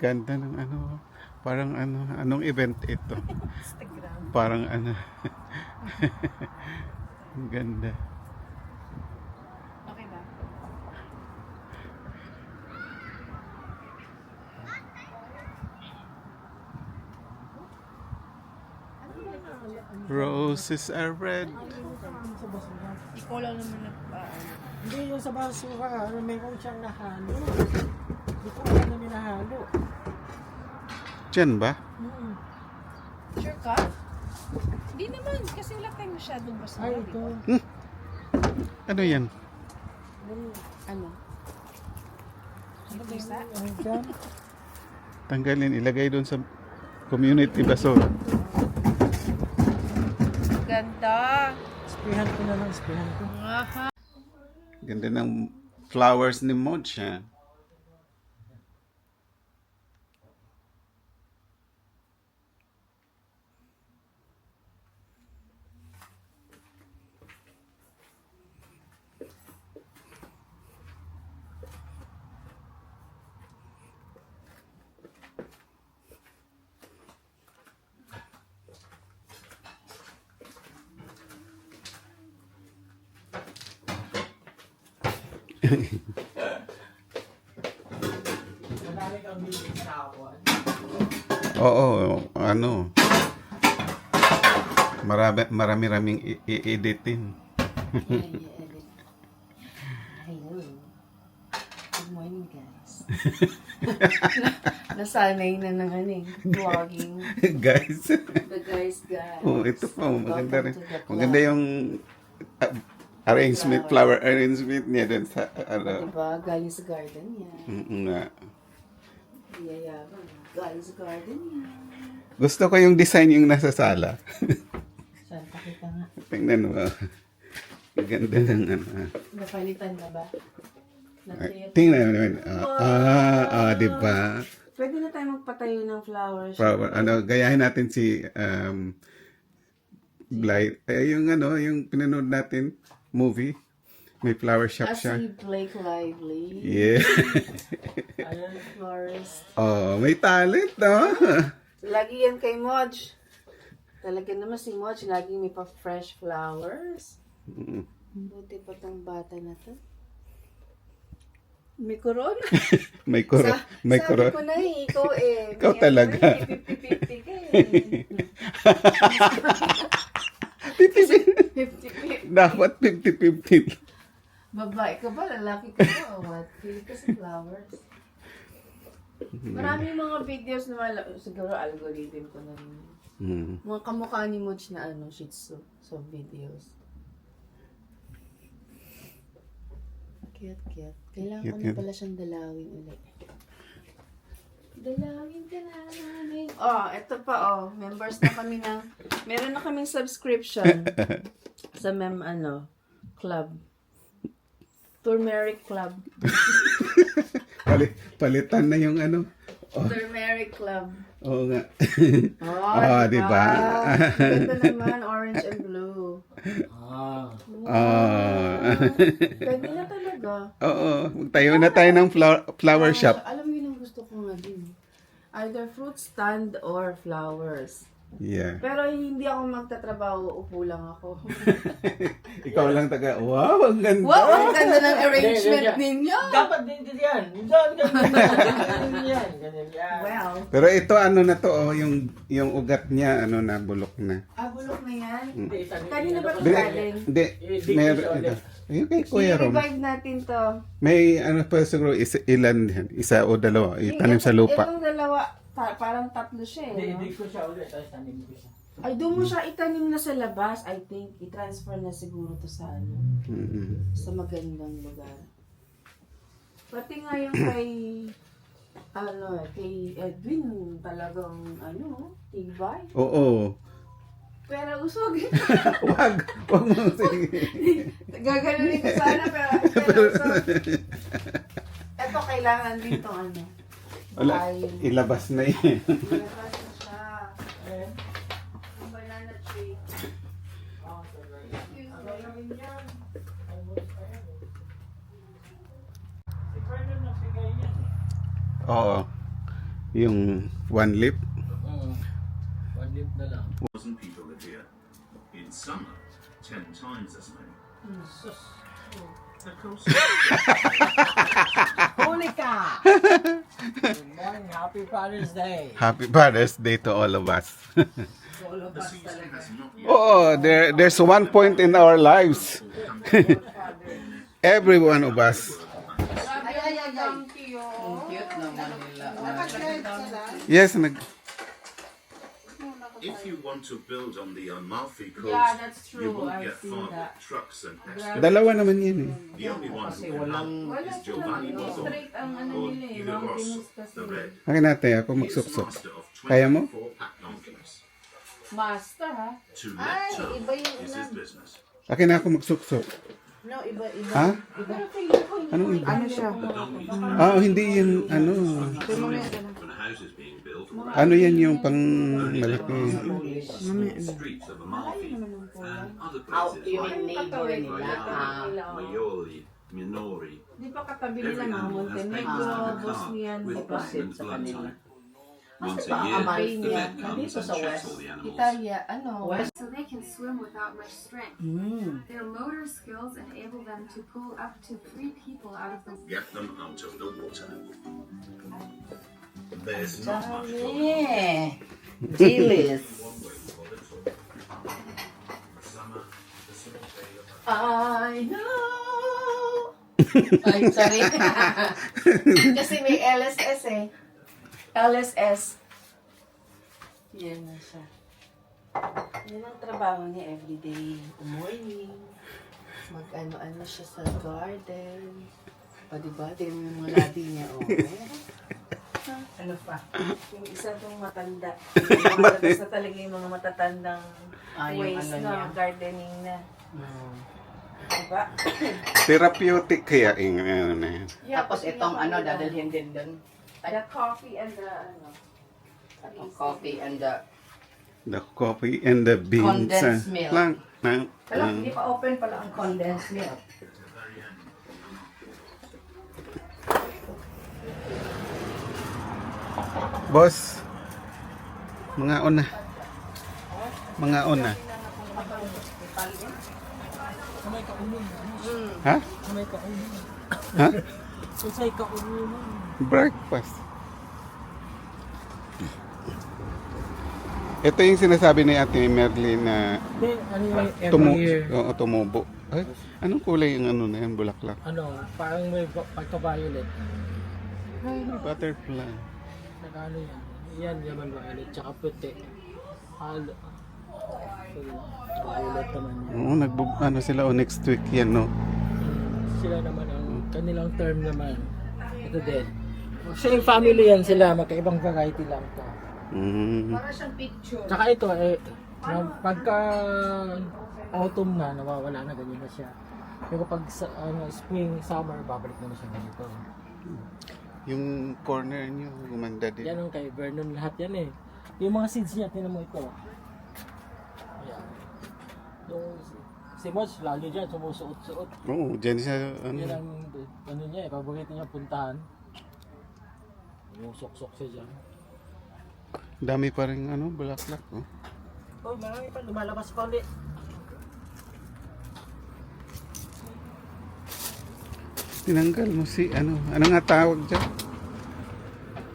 ganda ng ano. Parang ano, anong event ito? Instagram. Parang ano. Ang ganda. Okay ba? Roses are red. Sa basura. Ikaw lang naman nagpaano. Hindi yung sa basura, meron siyang nahalo. Hindi ko alam na may nahalo. Diyan ba? Sure ka? Hindi naman, kasi wala tayong masyadong basura. Ay, di ito. ba? Ano yan? Ano? Ano ba isa? Ay, dyan. Tanggalin, ilagay doon sa community basura. Ganda. Sprayan ko na lang, sprayan ko. Aha. Ganda ng flowers ni Mocha. Madami kang bibig sa ako. Oo, ano. Marami-raming i-editin. Hello. Good morning, guys. Nasanay na ng ano vlogging. Guys. The guys. Oh, ito pa, maganda rin. Welcome to the club. Maganda yung arrangement, flower arrangement niya doon sa ano. Diba? Galing sa garden niya. Nga. Yayabang. Galing sa garden niya. Gusto ko yung design yung nasa sala. Saan? Pakita nga. Tingnan mo. Ganda ng ano. Napalitan na ba? Tingnan mo naman. Di ba? Pwede na tayo magpatayo ng flowers. Flower, ano, gayahin natin si Blight. Yung ano, yung pinanood natin movie. May flower shop siya. Si Blake Lively. Yeah. Florist. Oh, may talent, no? Lagi yan kay Moj. Talaga naman si Moj, laging may pa-fresh flowers. Buti pa tong bata na to. May corona. May kuro. May Sabi kuro. ko na ikaw eh. Ikaw talaga. 50-50 ka eh. 50-50. Dapat 50-50. Babae ka ba? Lalaki ka ba? O what? Pili ka sa flowers. Maraming mga videos na siguro algorithm ko na rin. Mga kamukha ni Moj na ano, shih tzu. So, videos. Cute. Kailangan ko na pala siyang dalawin ulit. Dalawin ka namin. Oh, ito pa oh. Members na kami ng... Meron na kaming subscription sa club. Turmeric Club. Palitan na yung ano. Turmeric Club. Oo nga. Oh, di ba? Ganda naman, orange and blue. Pwede na talaga. Oo. Magtayo na tayo ng flower shop. Alam mo yun ang gusto ko nga din. Either fruit stand or flowers. Yeah. Pero hindi ako magtatrabaho, upo lang ako. Ikaw lang taga, wow, ang ganda. Wow, ang ganda ng arrangement ninyo. Dapat din yan. Ganyan yan. Well, Pero ito ano na to, oh, yung ugat niya, ano na, bulok na. bulok na yan. Hindi, Kanina ba ito Hindi, galing? hindi. Meron ito. Yung kay Kuya Rom. I-revive natin to. May ano pa siguro, ilan yan? Isa o dalawa, itanim sa lupa. Itong dalawa, parang tatlo siya eh. No? Hindi ko siya ulit. Tapos tanim ko siya. Ay, doon mo siya itanim na sa labas. I think, i-transfer na siguro to sa sa magandang lugar. Pati nga yung kay Edwin, talagang, tibay. Oo. Pero usog. Wag mo sige. Gaganunin ko sana, pero usog. Ito, kailangan din itong Wala, ilabas na yan. Ilabas na siya. Yung banana tree. Excuse me. Si Fernand nagbigay niya. Oo. Yung one lip. One lip na lang. 1,000 people live here. In summer, 10 times as many. Sus. Of course, Huli ka! Good morning, happy Father's Day. Happy Father's Day to all of us. the season has not yet. Oh, there's one point in our lives. Every one of us. Yes, If you want to build on the Amalfi Coast, Yeah, that's you true. won't I've get seen far that. with trucks and extra. dalawa naman yun eh. The only one who can help is Giovanni Bozzo, Straight ang ano or nila eh, Guido Ross, mountainous kasi. the Red. Akin natin, ako He is magsuksok. master of Kaya mo? 24 pack donkeys. Master ha? To Ay, let turn iba yung is his business. Akin na ako magsuksok. No, iba. Ha? Pero feeling ko hindi Anong ko iba? ano siya. Hindi yan, ano. When a house is being built, Ano yan yung pang malaki. streets of Amalfi and other places like neighbor nila. Maioli, Minori, Di pa katabi nila mga Montenegro, Bosnian, di with ba? Ottoman blood type. Once a ba year, Amalfi the vet yan? comes Nandito and sa checks West. all the animals. Italia, ano? So they can swim without much strength. Their motor skills enable them to pull up to 3 people out of the Get them out of the water. There's not much to Yeah. Jealous. Summer, the simple day of I know. Ay, sorry. Kasi may LSS eh. LSS. Yan na siya. Yan ang trabaho niya everyday. Morning. Mag-ano-ano siya sa garden. Diba? Tingnan mo yung mga labi niya. Oh. Ano pa? Yung isa itong matanda. Matatas na talaga yung mga matatandang Yung ways ano na niya. gardening na. Diba? Therapeutic kaya yung ano na yan. Tapos itong ano, dadalhin din doon. The coffee and the ano. Itong coffee and the... The coffee and the beans. Condensed milk. Alam, hindi pa open pala ang condensed milk. Boss, mga una. Mga una. Kamay ka ulo. Ha? Kamay ka ulo. Ha? Susay ka ulo. Breakfast. Ito yung sinasabi ni Ate Merly na Hindi, ano yung every year. tumubo. Ay, anong kulay yung ano na yan, bulaklak? Ano, parang may pagka-violet. Ay, butterfly. Nagano yan. Yan, yaman violet. Tsaka puti. Halo. Violet naman yan. Oo, ano sila next week yan, no? Sila naman ang kanilang term naman. Ito din. Same family yan sila. Magkaibang variety lang to. Para siyang picture. Tsaka ito, pagka autumn na, nawawala na, ganyan na siya. Pero pag spring, summer, babalik naman siya ganito. Yung corner niyo, gumanda din. Yan ang kay Vernon lahat yan eh. Yung mga seeds niya, tinan mo ito. Ayan. Yung si Mods, lalo dyan, sumusuot-suot. Oo, dyan siya, Yan ano. ang ano niya eh, paborito niya puntahan. Yung sok-sok siya dyan. Dami pa rin, ano, bulaklak, oh. Oh, marami pa, lumalabas pa ulit. Tinanggal mo si, ano nga tawag dyan?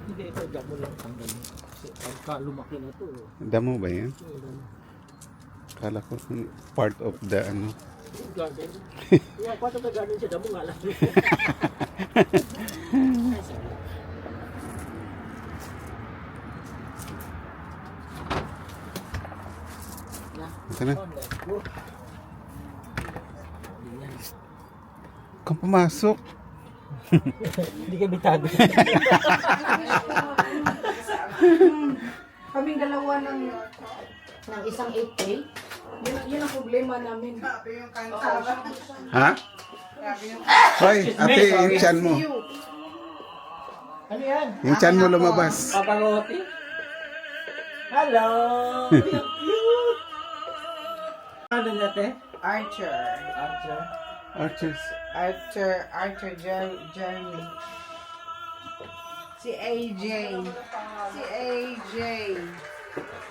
Hindi, ito, damo lang tanggal. Kasi pagka lumaki na ito, Damo ba yan? Kala ko part of the, garden. Yeah, part of the garden siya, damo nga lang. Ay, sorry. Ito na. Oh, let's go. Ayan. Kung pumasok. Hindi ka bitado. Kaming dalawa ng isang 8K. Yun ang problema namin. Ha? Hoy, ate, yung chan mo. Ano yan? Yung chan mo lumabas. Paparotti? Hello! Cute! Ano natin? Archer. Archer. Archers. Archer Jeremy. Si AJ. si AJ.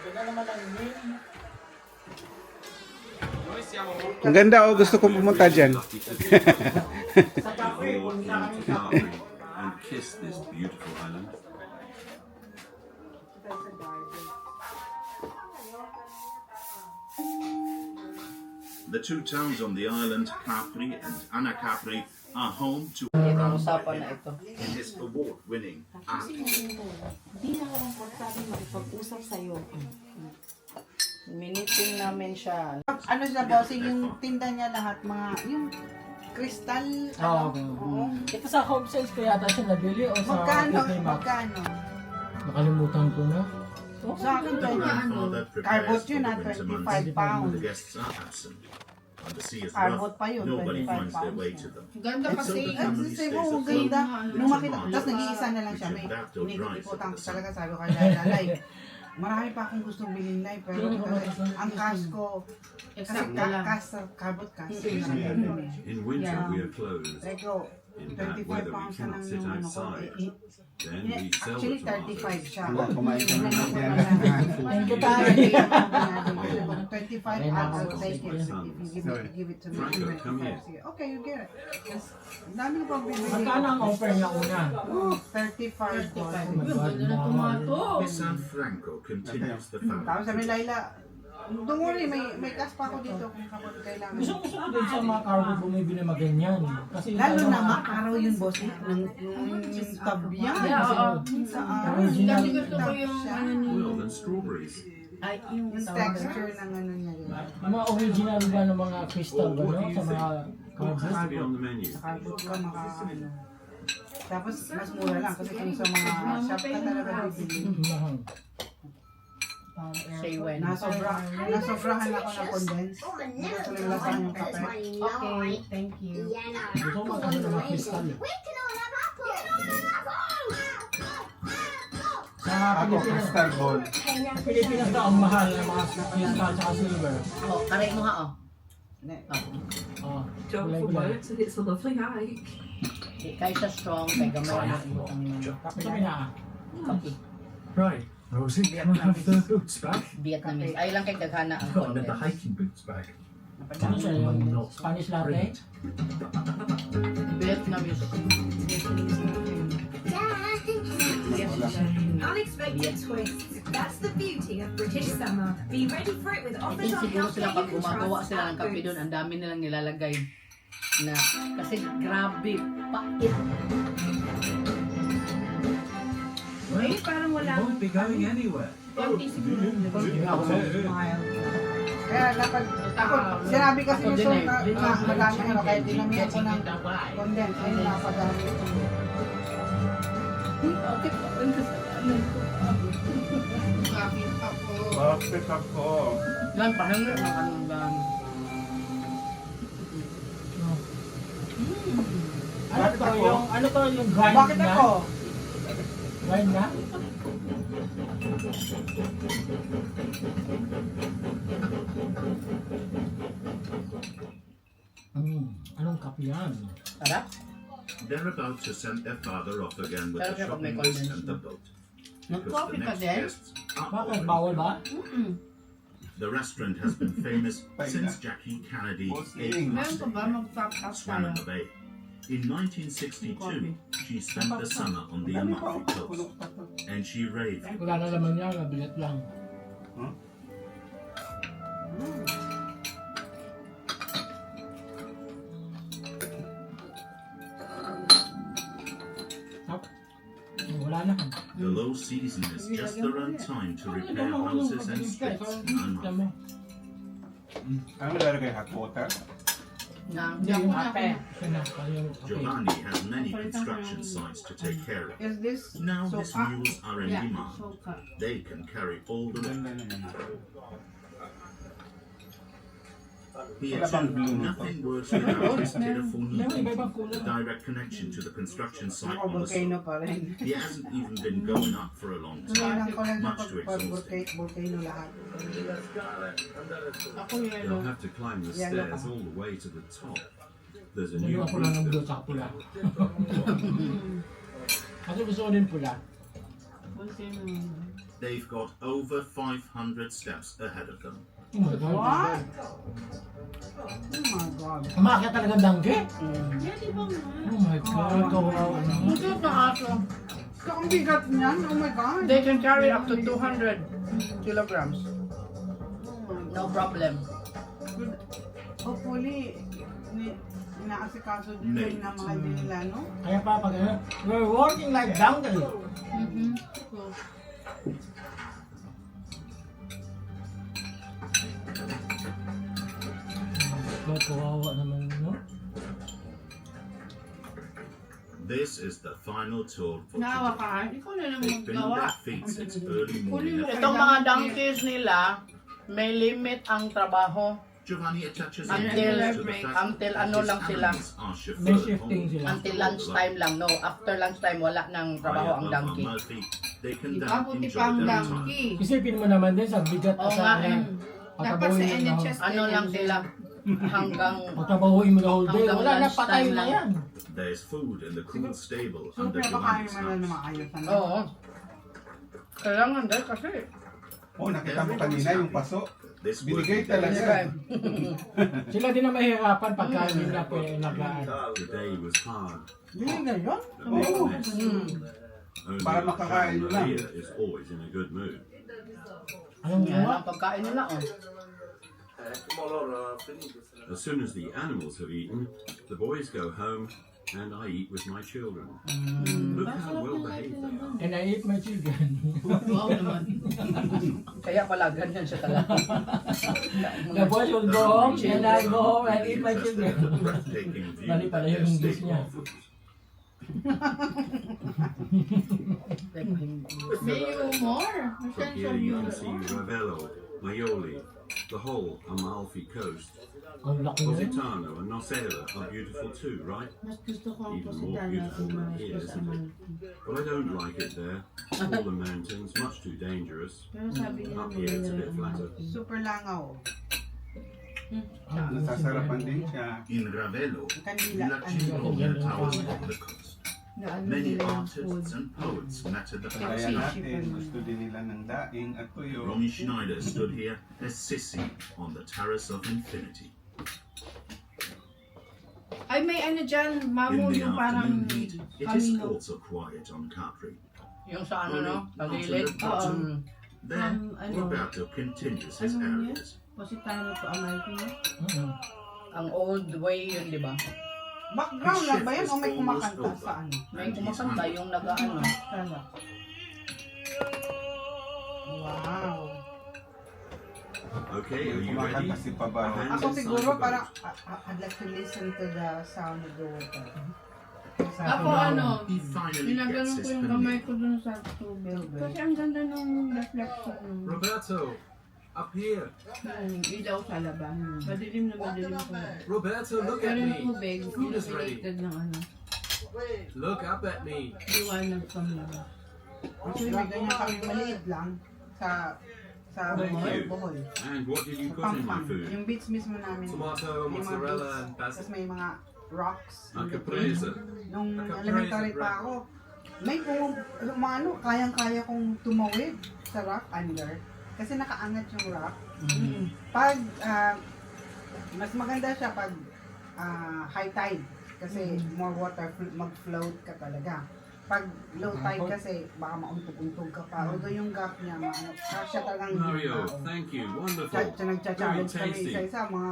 Ganda naman ang name. Ang ganda, oh. Gusto kong pumunta dyan. Sa cafe, Walk punta kami into sa Capri and kiss this beautiful island. The two towns on the island, Capri and Anacapri, are home to Itong usapan na ito. in his award-winning app. Hindi na ako komportable makipag-usap sa'yo. Miniting namin siya. Ano siya, bossing, yung tinda niya lahat, mga, yung kristal, Oo. Ito sa home sales ko yata siya nabili o sa magkano, PK Maxx? magkano? Nakalimutan ko na. Sa akin, The 20 ano, grandfather carbot prepares yun for na, the winter 25 months. The pounds. guests are absent. When the sea is Carbot rough, pa yun, nobody 25 finds their pounds. way to them. Ganda So kasi. the Ay, family sabi stays mo, afloat ganda. with Nung makita, tomato, tapos nag-iisa na lang siya. which May have wrapped or dried piniputang over the talaga, sun. sabi ko kay Lalay. Marami pa akong gustong bilhin na pero kasi ang cash ko, kasi cash, kabot cash. In winter, we are closed. Lego, In bad 25 weather, we pounds na cannot lang sit yung ano ko. outside. Then we sell Actually, the 35 tomatoes. siya. Kumain ka naman yan. Thank you tayo. 25, I'll take it. If you give it to me. Franco, come here. Okay, you get it. Yes. Ang dami ko pang bibili. Magkano ang offer niya una? 35. Oh my God, mahal. Miss San Franco continues the family. Tapos sabi Laila, don't worry, may cash pa ako dito kung kapag kailangan. Gusto ko din sa mga cargo bumibili na ganyan. Kasi Lalo tayo na mga- makaraw yun, boss. Ng tabyan. Sa araw. Original. Kasi gusto ko yung ano ni... Well, then strawberries. Yung texture ng ano niya. Ang mga original ba ng mga crystal ba, no? Sa mga What has to cargo? be on the menu? Sa cardboard ka ano. Tapos mas mura lang kasi kung sa mga shop ka talaga bibili. Mahal. Say when. Nasobrahan ako ng condense. Hindi ko tuloy lasan yung kape. Okay, thank you. Gusto ko magkano ng mga crystal. Sa Ako, Pilipinas, crystal ball. sa Pilipinas daw ang mahal ng mga crystal at silver. Oh, karay mo ha, oh. Oh, Don't kulay-kulay. forget, it's a lovely hike. Kaysa strong, kay gamay na ang Ito na. kape. Right, Rosie, can I have the boots back? Vietnamese. Ay lang kay daghana ang I've got another content. hiking boots back. Ano siya, yung Spanish latte? Brilliant. Vietnamese. Unexpected twists. That's the beauty of British summer. Be ready for it with I offers think on siguro sila healthcare pag you can gumagawa trust sila ng at kape Boots. doon, ang dami nilang nilalagay na kasi grabe, pait. Eh, parang wala Won't be going anywhere. konti siguro. Kaya dapat, ako, sinabi kasi ni Sir na madami ano, kaya dinamihan ko ng condense. Ay, napadami ito. Okay, Bakit ako? yan, pahango ng anong dami. Ano to, yung grind Bakit na? ako? Grind na? Anong kape yan? Sarap? They're about to send their father off again with Pero the siya pag may shopping list condensed and the na. boat. Because the Nag-coffee ka next din? guests are Bakit? already Bawal ba? The restaurant has been famous since Jackie Kennedy's eighth Meron pa ba mag-top up swam tayo? in the bay. In 1962, she spent the summer on the Amalfi Coast, and she raved Wala na naman yan, nabilat lang. Tap. Wala na. the low season is just the right time to repair houses and streets in Amalfi. Ano lalagay hot water? Na, Hindi yung kape. Siya na, yung kape. Giovanni has many construction sites to take care of. Is this Now his soka? mules are in demand. Soka. They can carry all the weight. Ganda naman. Here Wala bang too, blue nito? nothing works without his pitiful Meron need. iba-ibang kulay. A direct connection to the construction site Ako, on the volcano slope. pa rin. He hasn't even been going up for a long time. Kailangan ko lang Much too exhausting. volcano lahat. Ako You'll have to climb the Yeah, look. stairs all the way to the top. There's a new Nagawa ko lang ng route blue sa pula. Kasi gusto ko din pula. They've got over 500 steps ahead of them. Oh my God. What? Oh my God. Umakyat talaga ang dangge? Oh my God, kawawa naman. Ito na aso. Ang bigat niyan. Oh my God. They can carry up to 200 kilograms. No problem. Hopefully, inaasikaso din na mga din nila, no? Kaya pa pag we're working like donkey. Kawawa naman, no? This is the final tour for Naawa today. ka, ikaw na naman They've been on maggawa. their feet since early morning. Itong mga donkeys nila, may limit ang trabaho. Giovanni attaches Until- importance to the fact until that ano his lang sila. animals are chauffeured May shifting home. sila. Until lunchtime lang, no? After lunchtime, wala nang trabaho ang Higher up on donkey. Murphy, they can then Ikabuti enjoy pa ang their time. donkey. Isipin mo naman din sa bigat Oo at nga sa eh. Dapat sa NHS Ano lang sila, hanggang pagtrabahuin mo the whole day. Hanggang Wala na, lunchtime patay na lang. yan. There's food in the cool stable So, under pinapakain Giovanni's mo na na house. maayos. Ano? Oo. Kailangan dahil kasi. Oh, nakita mo kanina yung paso. This Binigay working day talaga. Sila din ang mahihirapan pagka hindi na nagaan. Today was hard. Binigay yun? Oo. Only Para makakain lang. Maria is always in a good mood. Anong Yan gawa? ang pagkain nila, oh. As soon as the animals have eaten, the boys go home and I eat with my children. Look how well behaved they are. And I eat my chicken. Wow naman. Kaya pala ganyan siya talaga. The boys will go home and I go home and eat my Just chicken. a breathtaking view Bali of pala their yung English stable niya. offerings. May humor. From here you can see Ravello, Maioli, the whole Amalfi coast. Ang laki na yun. Positano and Nocera are beautiful too, right? Mas gusto ko ang Even more beautiful than here, isn't it? But I don't like it there. All the mountains, much too dangerous. Pero sabi niya, Up here it's a bit flatter. Super langaw. Nasasarapan din siya. In Ravello, Kandila. la Cimolina towers on the coast. Many artists and poets met at the Kaya palace. natin, gusto din nila ng daing at tuyo. Romy Schneider stood here as Sissy on the Terrace of Infinity. Ay, may ano dyan, In mamo the yung parang afternoon heat, it is kamino. also quiet on Capri. Yung sa ano, no? Not Pagilid. at the bottom. There, ano, Roberto continues his ano yun? areas. Positano to Amalfi. Ang old way yun, di ba? Background lang ba yan o may kumakanta sa ano? May kumakanta yung nag-ano. Sana. Wow. Okay, are you ready? Kumakanta si Pabaro. Hands Ako inside siguro the boat. parang I'd like to listen to the sound of the water. Ako ano, He finally gets ginaganon his ko yung kamay permission. ko dun sa tubig. Kasi ang ganda ng reflection. Roberto, up here. Ilaw sa labang. Madilim na madilim ko. Roberto, look at Pero yung me. tubig, Food is ready. related ng ano, Look up at me. liwanag sa labang. Actually, may ganyan kami maliit lang sa Thank Bohol. you. Bohol. And what did you Sa put in my Pampang. food? Yung beach mismo namin. Tomato, May mga mozzarella, beach, and basil. Tapos may mga rocks. A in between. caprese. Nung Naka-praise elementary at pa rock. ako, may umano, kayang-kaya kong tumawid sa rock under. Kasi nakaangat yung rock. Pag, mas maganda siya pag high tide. Kasi more water, mag-float ka talaga. Pag low tide kasi, baka mauntog-untog ka pa. Although yung gap niya, siya talagang Mario, tao. thank you. Wonderful. Nagcha-challenge Very kami tasty. isa-isa, mga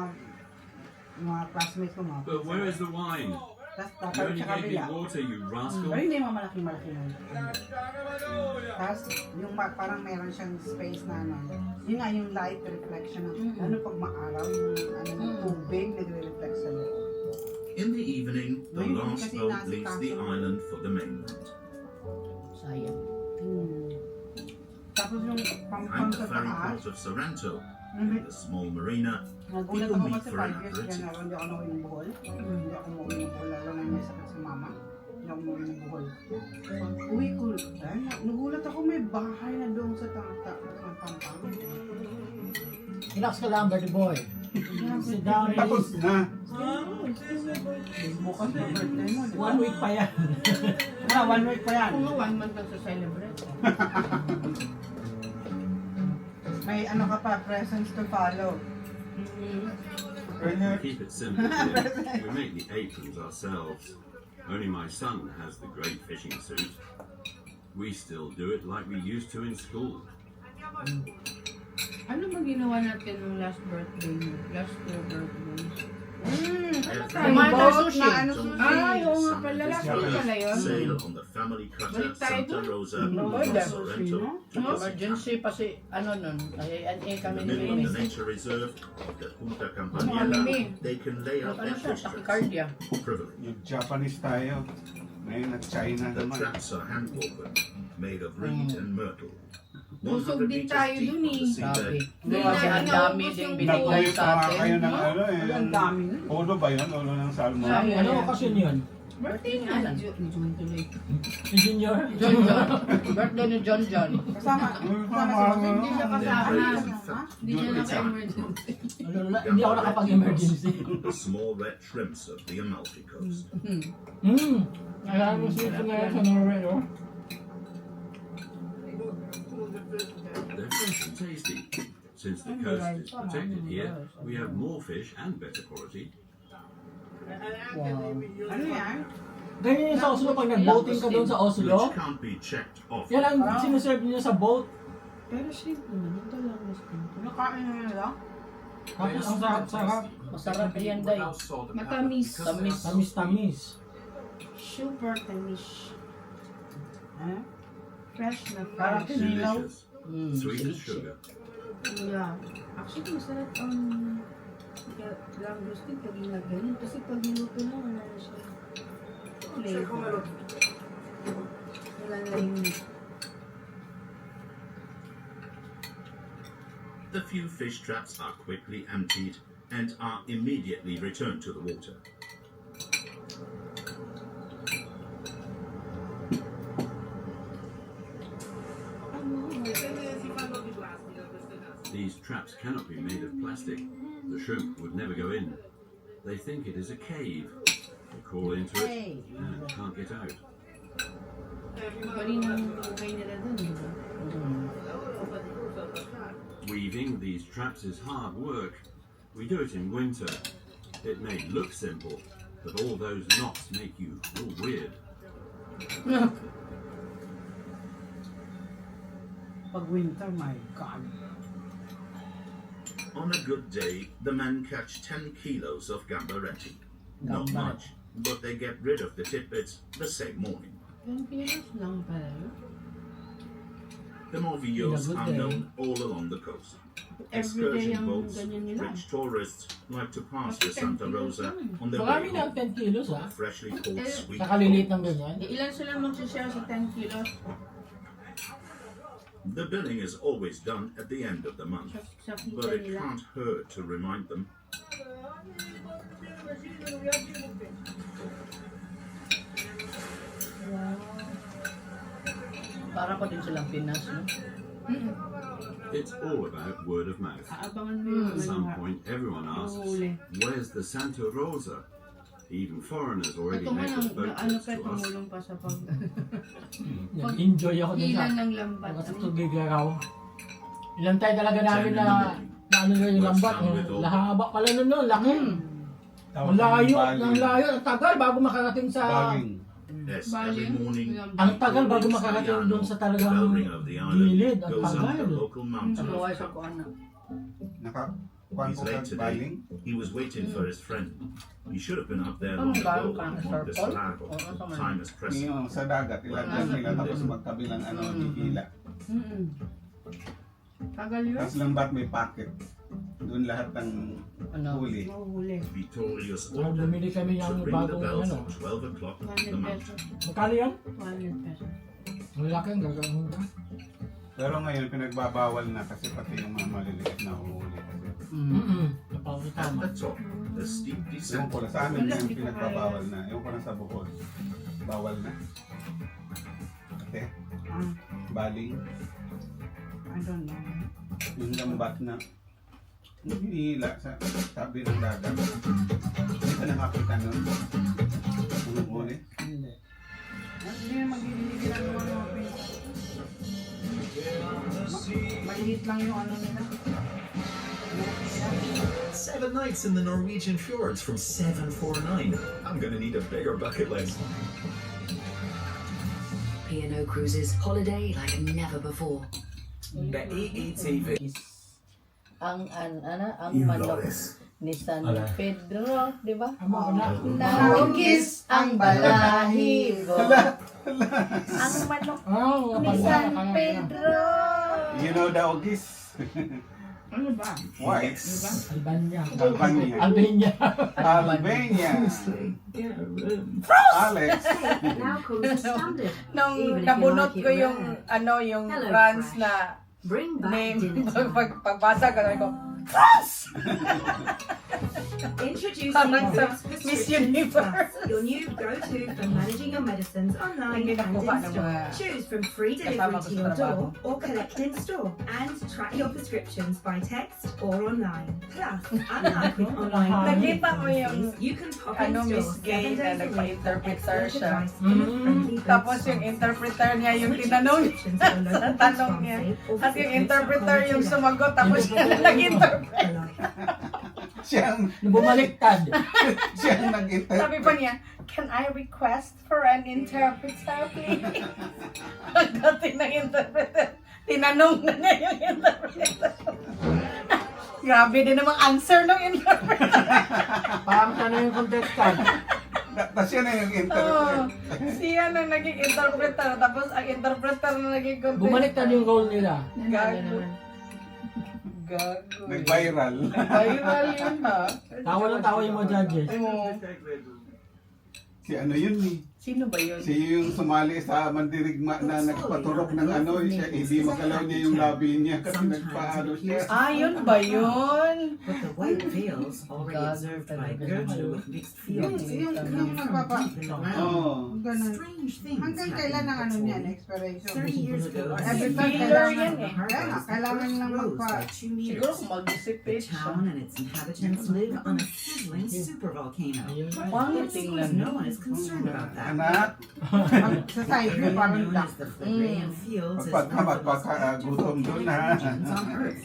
classmates ko, mga But where is the wine? Tapos You tatawid only sa gave me kabila. water, you rascal. Pero hindi mo malaki-malaki lang. Tapos yung parang meron siyang space na ano. Yun nga yung light reflection ng ano pag maaraw yung ano ng tubig nagre-reflect sa loob. In the evening, the Ngayon, last kasi boat nasa leaves the kaso. island for the mainland. Sayang. Tapos yung Behind pampang the sa ferry taas, port of Sorrento, Mhm. the small marina, nagulat people ako meet kasi for 5 an years aperitif. ganun, hindi ako nauwi ng Bohol. Hindi ako nauwi ng Bohol, lalo na may sakit si mama. Hindi ako nauwi ng Bohol. Pag uwi ko, dahil nagulat ako may bahay na doon sa pampang. Relax ka lang, Bertie boy. Sit down and Tapos eat. na. Bukas na birthday mo. 1 week pa yan. 1 week pa yan. Kung 1 month lang sa celebrate. May ano ka pa, presents to follow. We keep it simple here. We make the aprons ourselves. Only my son has the great fishing suit. We still do it like we used to in school. Ano ba ginawa natin nung last birthday mo? Last two birthdays? Tomato sushi. Ay, oo nga pala. Last week pala yun. Sail on the family cutter Balik tayo Santa dun. Rosa Lord, from that Sorrento to Emergency pa si, ano nun, ay kami In the middle of ni the nature reserve of the Punta Ano Campaniela, kami? they can lay out ano their siya, fish traps. tachycardia. Privilege. Yung Japanese tayo. Ngayon nag-China The naman. traps are hand-woven, made of reed and myrtle. Busog 100 din meters tayo deep dun on eh. the seabed. Hindi kasi ang dami ding binigay Nag-uwi sa pa nga kayo atin. ng ano eh. Ang dami nun. Ulo ba yun? Ulo ng salmon? Ano occasion yun? Birthday niya. Ni June tuloy. Yung junior? John John. Birthday ni John John. Kasama. Hindi siya kasama. Hindi niya naka-emergency. Hindi ako nakapag-emergency. The small red shrimps of the Amalfi Coast. Alam mo sweet na yan sa Norway, no? They're fresh and tasty. Since the coast is protected here, we have more fish and better quality. Ano yan? Ganyan yung sa Oslo pag nag-boating ka doon sa Oslo. Which can't be checked off. Yan ang sinuserve niya sa boat. Pero shrimp naman. Ito lang mas nakain na nila. Tapos ang sarap-sarap. Masarap yan, day. Matamis. Tamis. Tamis-tamis. Super tamis. Fresh na Parang fresh. kinilaw. Delicious. Sweet as sugar. Yeah. Actually, masarap ang langgostin pag ginaganon. Kasi pag niluto na, wala na siya. Flavor. Wala na yung meat. The few fish traps are quickly emptied and are immediately returned to the water. These traps cannot be made of plastic. The shrimp would never go in. They think it is a cave. They crawl into it and can't get out. Kanina yung buhay nila dun, di ba? Weaving these traps is hard work. We do it in winter. It may look simple, but all those knots make you feel weird. Pag winter, my God. On a good day, the men catch 10 kilos of gambaretti. Not Gamba. much, but they get rid of the tidbits the same morning. 10 kilos lang pala yun. The Movillos In a good are day. known all along the coast. Everyday Excursion ang boats, ganyan nila. rich tourists like to pass Kasi the Santa 10 kilos Rosa lang. on their Marami way na home. 10 kilos, ha? Freshly caught sweet. Nakalilit ng ganyan. Ilan sila mag-share sa 10 kilos? The billing is always done at the end of the month, Sa but kita it nila. can't hurt to remind them. Para pa din silang Pinas, no? It's all about word of mouth. Aabangan mo yung At some mga point, everyone asks, Huli. "Where's the Santa Rosa?" Even foreigners already Ito man make ang a boat ano trips pa to us. tumulong pa sa pag Nag-enjoy ako dun sa hilan ng lambat. pagkatugigaraw. Ilang tayo talaga namin na ano na yung lambat. Lahaba pala nun, no? Laki. Ang layo, ang layo. Ang tagal bago makarating sa... Baging. Yes, every morning. Ang tagal bago makarating doon sa talagang Bell-ring of the island gilid. Ang goes up tagal. the local mountain. Buhay sa kuwan na. Nakakuan He's ko late kag today. baling. He was waiting for his friend. He should have been up there Ano long ba? ago Parang on Sir Montes Paul? Largo. Oo, tama. Time is pressing. Yung sa dagat, ilagyan nila tapos magkabilang ano, hihila. Tagal yun. Tapos lambat may pocket. Doon lahat ng Ano? huli. Mahuhuli. Victorious Ah, ordered bumili kami to ng ring the bagong bells ano. at 12 o'clock on 100 the mountain. pesos. Magkano yan? 100 pesos. Ang laki ang gagawin mo. Pero ngayon pinagbabawal na kasi pati yung mga maliliit na uhuli. Kasi Napakita At mo. the top, the steep yung descent. pala sa amin yung pinagbabawal na. Yung pala sa Bohol. Bawal na. Okay. Baling. I don't know. Yung lambat na hinihila sa tabi ng dagat. Hindi nakakita nun? Ngunit? Hindi. Hindi na magigiligiran mo ano. Maliit lang yung ano nila. 7 nights in the Norwegian fjords from 749. I'm gonna need a bigger bucket list. P&O Cruises, holiday like never before. The EETV. Ang manok ni San Pedro, di ba? Naugis ang balahibo. Ang manok ni San Pedro. You know the Ogis? Ano ba? White. Albania. Albania. Albania. Albania. Alex. Now comes the standard. Nung Even if you nabunot like it ko yung rare. ano yung Hello, France Fresh. na Bring back name. dinner time. Pagbasa ko, sabi ko, Introducing Parang sa Boots Miss Prescriptions Universe. Plus, your new go-to for managing your medicines online Hindi and nakuha ng in store. mga Choose from free kasama delivery ko to sa your trabaho. door or collect in store, and track your prescriptions by text or online. Plus, unlike with online Nakita mo yung you can pop in ano, store Miss Gay 7 na days a week. nagpa-interpreter siya. Friendly Tapos yung interpreter niya yung tinanong sa tanong niya. At yung interpreter yung sumagot, tapos siya na nag-interpret. Siyang, Bumaliktad. siyang nag-inter. Sabi pa niya, can I request for an interpreter, please? Pagdating ng interpreter, tinanong na niya yung interpreter. Grabe din namang answer ng interpreter. Parang siya na yung contestant. Tapos siya na yung Oh, interpreter. siya na naging interpreter, tapos ang interpreter na naging contestant. Bumaliktad yung role nila. Gago. Gago. Nag-viral. Viral yun ha. Tawa lang tawa yung mga judges. Oo. Si ano yun eh. Sino ba yun? Si yung sumali sa mandirigma na nagpaturok ng ano, siya, hindi magalaw niya yung labi niya kasi nagpaano siya. Ah, yun ba yun? But the white veils already observed by Goethe with mixed feelings. Yung nagpapa... Oo. Ganun. Strange things Hanggang kailan ang ano niyan, expiration? 30 years ago, Every time Filler kailangan, yan eh. kaya nga, kailangan lang rose magpa... by 2 meters. Siguro kung mag-dissipate The siya. town and its inhabitants live on a sizzling supervolcano. Pangit It tingnan. seems no one is concerned about that. Anak, Sa side view, parang Known duck. as the Phlegraean Fields is pagka one of the most magpakagutom doon ha. regions on Earth.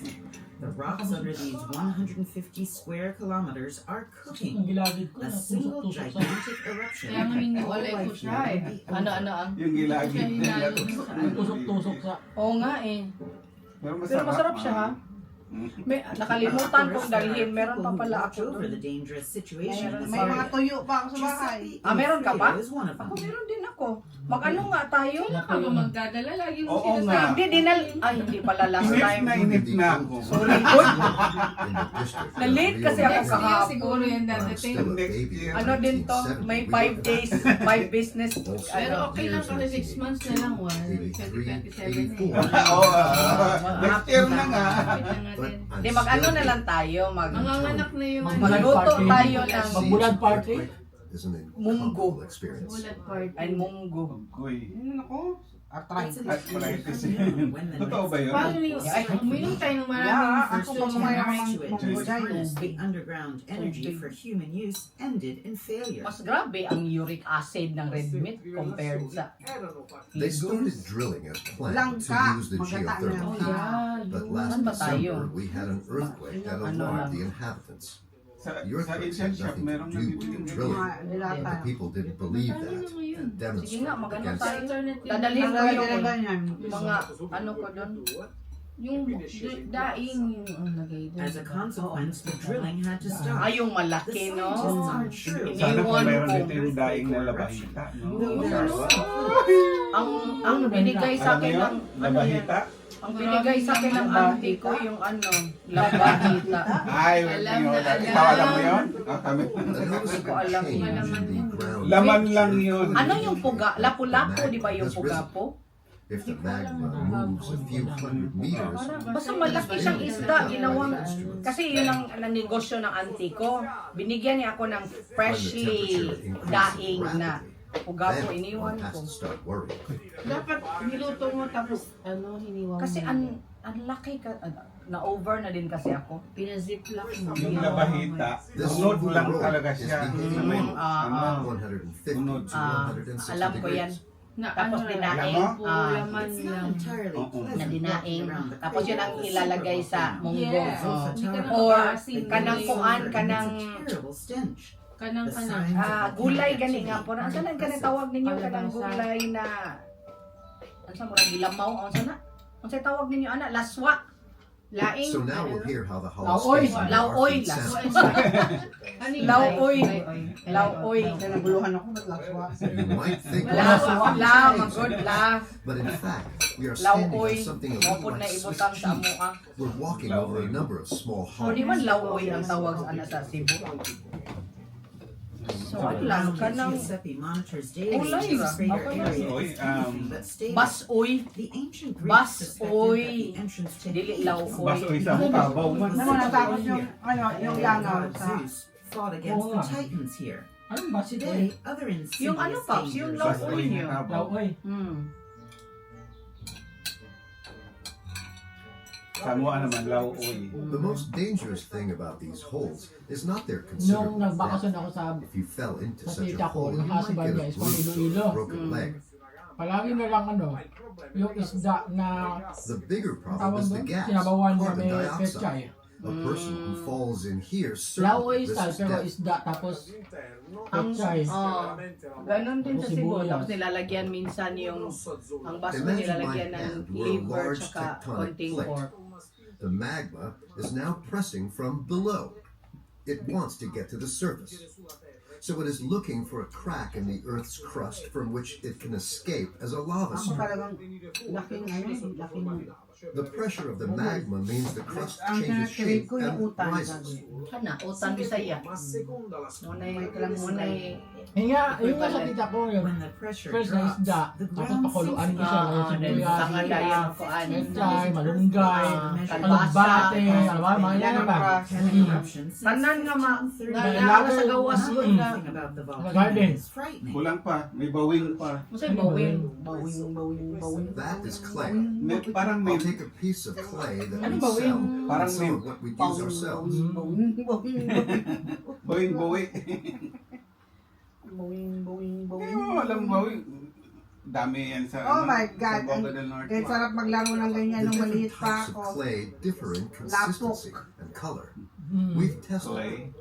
The rocks under these 150 square kilometers are Ang cooking. gilagid ko A na single tusok-tusok sa... gigantic eruption. Kaya nga All wala ko life siya here eh. will be Ano, over. ano, ang? Yung gilagid nila. Tusok-tusok sa... Oo nga eh. Pero Pero masarap siya ha. May, nakalimutan kong dalhin. Meron pa pala ako over doon. the dangerous situation. in this May mga area. tuyo pa ako sa bahay. Ah, meron ka pa? Is one of Ako them. meron din ako. Mag-ano nga tayo? Ako magdadala, lagi mo Oo nga. Hindi, ay hindi pala last Inip time. na inip na ako. Sorry, good. Na-late kasi ako Next year kahapon. siguro yan dadating. Next year. Ano din to? May 5 days, 5 business. Pero Ano? okay lang kasi 6 months na lang. 2027 eh. Oo, next year na nga. Kapit na natin. Di mag-ano na lang tayo, Manganganak na yung Magluto tayo ng Magbulad party. munggo. bullet party. Ay, munggo. Uy, Ano ako? Arthritis. arthritis. When the Totoo ba yun? Paano yung, uminom tayo ng Yeah, maraming ako fruit pa mamaya juice. mang munggo dahil. the underground energy for human use ended in failure. Mas grabe ang uric acid ng red meat compared sa They started drilling as planned to Langka. use the Maganda geothermal na. heat. yeah, But yun. last Saan ba tayo? December, we had an earthquake that Ano alarmed lang? the inhabitants. Sa The earthquake Asian had shop, nothing merong to do with nabibigyan the ganyan. drilling. Mga dilata. But the people didn't believe that and Sige demonstrated nga, magano against tayo. it. Alternative. Dadalhin ko Ang yung ganyan. mga ano ko doon. Yung daing yung lagay doon. As a consequence, the drilling had to stop. Ay, yung The malaki, no? scientists aren't sure. Ini- Sana kung Iniwan meron ko. dito yung daing na labahita. No? Ang binigay sa Alam mo akin yun? ng Labahita? ang binigay sa akin ng auntie ko yung ano, labahita. Ay, Alam yun. na alam. Ikaw alam mo yun? Ah, kami. A noticeable ko alam change yun. in the ground. Laman lang yun. Ano yung puga? Lapu-lapu, di ba yung pugapo? If the magma moves a few hundred meters, Basta malaki siyang isda, ginawang, kasi yun ang negosyo ng auntie ko. Binigyan niya ako ng when the freshly temperature increases daing na rapidly, pugapo, then iniwan one has ko. to start worrying. Dapat niluto mo tapos ano, hiniwa mo. Kasi ang laki ka, na-over na din kasi ako. Pinazip lock mo. Yung labahita, This unod lang road talaga is siya. behaving May, Ah, 150 Unod. to 160 alam ko yan. degrees. Na Tapos ano, dinaing, po, laman It's not lang. entirely Oo. pleasant na dinaing. walking around the Tapos yun ang crazy ilalagay sa munggo. Yes. Oh. Hindi ka Or nakabaasin. kanang kuan, It's kanang a terrible stench. Kanang The kanang. signs of gulay volcanic gani nga activity po. Ang are saan ka impressive. tawag ninyo kanang Kalabasa. gulay na ang saan mo na gilamaw? Ang saan na? Ang saan tawag ninyo ana? Laswa. Laing. So now we'll hear how the Laoy. hollow space under our Laoy. feet sounds. Laoy. Laoy. Kaya naguluhan ako, naglaswa. You might think La, we're la, magod la. but in fact, we are standing Laoy. on something a Mopod little na like Swiss ibutang sa cheese. amo ka. We're walking over a number of small O di man hollows. laoy ang tawag sa ana sa Cebu. So ano lang kanang Giuseppe monitors daily Ulay to ra. greater Okay. area Oy, but stated basoy. the ancient Greeks Bas suspected oy. that the entrance to Dili Hades laoy. basoy sa kabaw man. Ano mo, natakot yung, yung langaw god sa... Zeus fought against Oo the nga. Titans here. Anong ba si Today, other insidious Yung ano, Pops? Yung dangers laoy Basoy niyo. na kabaw. Laoy. Samoa naman, laoy. The most dangerous thing about these holes is not their Nung considerable nagbakasyon depth. ako sa If you fell into sa such tita a ko, hole, you might nakasabay get niya a is bruise Iloilo. or a broken leg. Palagi na lang ano, yung isda na The bigger problem tawag is doon, the gas, sinabawan niya carbon may dioxide. pechay. A person who falls in here Laoy certainly style, risks pero death. isda tapos Ang pechay. ganon din sa Cebu. Sibuyas. Tapos nilalagyan minsan yung ang baso Imagine nilalagyan my ng hand were a liver large tsaka tectonic konting plate. pork. The magma is now pressing from below. It wants to get to the surface. So it is looking for a crack in the Earth's crust from which it can escape as a lava Ako stream. talagang laking laking... The pressure of the magma means the crust Ang changes kinakrinig shape ko yung and utan. rises. Kana, utan Bisaya. Munay, Yun nga sa tita ko yun. When the pressure First na drops, isda, the tapos ground pakuluan sinks ko siya. then Sibuyas, sangala yung kuan. pechay, malunggay, kalbasa, kalbate, alam mo, mga yan ba? Volcanic eruptions. Tanan nga ma, May nga lager. sa gawas yun na. Nothing about the volcano Garden. is frightening. Kulang pa, may bawing pa. Masay bawing. That is clay. Parang may I'll take a piece of clay that Ano we ba sell yun? Parang and some may of what we use ourselves. bawing. Hindi mo alam bawing. Dami yan sa, Oh my God. sa Boca del Norte. Kaya sarap maglaro ng ganyan The nung different maliit pa types of ako. clay differ in consistency and color. We've tested Clay.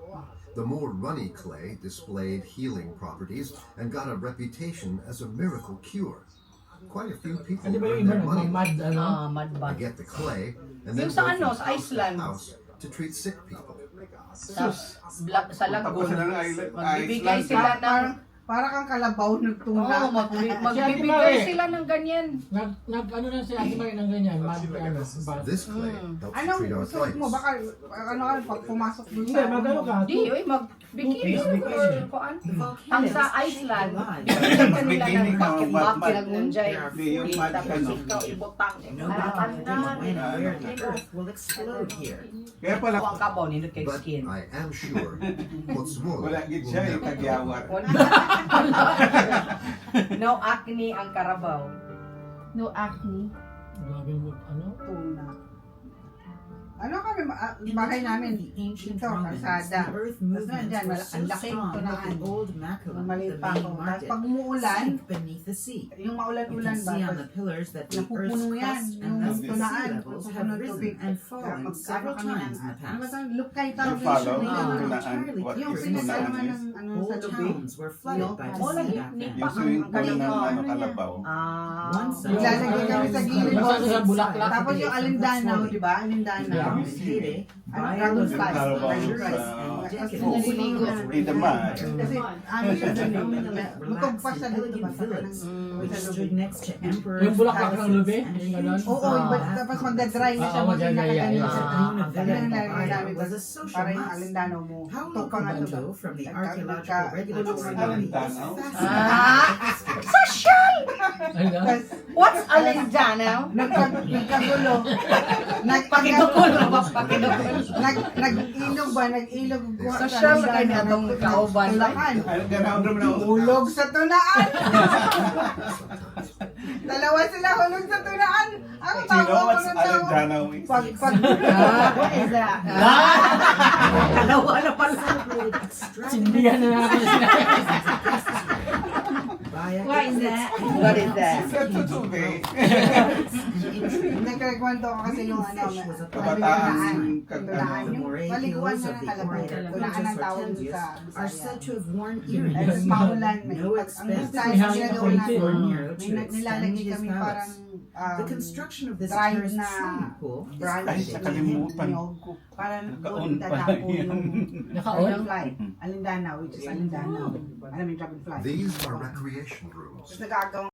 the more runny clay displayed healing properties and got a reputation as a miracle cure. Quite a few people Ano ba yung earn iba their money. nagmamad, ano? Mad They ba? get the clay and Yung then sa go ano, from sa house to Iceland. house to treat sick people. Sa Tapos sa lagoon. sila ng island. Magbibigay Iceland. sila ng Para kang kalabaw nagtuna. Oo, magbibigay sila ng ganyan. Ano na si Ate Marie ng ganyan, ano, ba? This clay helps Anong treat suot mo? arthritis. Baka, ano pag pumasok dun Hindi, sa... magano ka? Di, oy, magbikini or kuan. Ang sa Iceland, Alive. bigyan ka nila Bikini ng ka, bakit mat- nagunjay. Hindi, yung mat ka, Tapos no? ikaw ibutang. Nobody can predict when and where the Ano? earth will explode here. Kaya pala, Ang kabaw nindot kay But skin. I am sure Potswola wala gid will siya yung never kagyawar. No acne ang karabaw. No acne. Grabe mo, ano? Tuna. Ano kami, bahay namin, The ancient ito, Romans, kalsada. the earth Tapos movements nandyan, were ang so laking strong that tunaan. the old macula, Maliit the pa main ako. Tapos market, pag umuulan, sank beneath the sea. yung You can maulan-ulan ba? see on the pillars that the Napupuno earth's yan, crust yung and thus the sea tunaan. levels have Pupuno risen tubig. and Kaya fallen pag several kami times in the ano ba past. tawag? Lukay You tawag follow yun. yung Not tunaan. entirely What Yung is clear pinasalma tunaan ng is? ano sa Whole lubig. towns were flooded by the Oh, sea lagi, back ni then. Yung swimming pool ng ano, kalabaw. One side Lalagay kami sa gilid. Basta sa bulaklak. Tapos yung alindanaw, di ba? Alindanaw. During its heyday, Ano, bio dragon was flies. luxurious Dragon flies. and Kasi decadent. naliligo. In the mud. Kasi ano siya dun eh. Bukog pa siya dito ba? Sa kanang Which sa stood lubig. next to emperors, Yung bulaklak ng palaces, lubi, and yung ganon. huge Oo, baths. tapos magdadry na siya. Oo, Pag magdadry, nakaganon yeah. siya. Ah, Sabi na nalagay Villa namin. was a social Para yung must. alindanaw mo. How Tupa nga to ba? Locomondo from the Archaeological Regulatory Alindanaw? Body is Ah, fascinating. social! Ano? What's alindanaw? Nagkagulo. Pakidukulo ba? Pakidukulo. Nag-ilog ba? Nag-ilog. Social na kayo atong kauban. Tulakan. Ano ganaon rin na Hulog sa tunaan. Dalawa sila hulog sa tunaan. Sino? What's Alendana wings? What is that? Dalawa na pala. Sindihan na namin sila. What is that? What is that? Sa tutube. Nagkakwento ko kasi yung ano, Kabataan. yung paliguan na nakalabas. Kulaan ang tawag sa are said to have worn Ay, earrings. maulan. No Ang expense style May hangin nila ako doon ito, may nilalagay kami parang The construction of this dried terraced na swimming pool is branch. Ay, nakalimutan. Parang Nakaon doon pala tatapo yan. yung Nakaon? dragonfly. Alindana, which is Alindana. Alam mo yung dragonfly. These are recreation rooms. Tapos nagagawa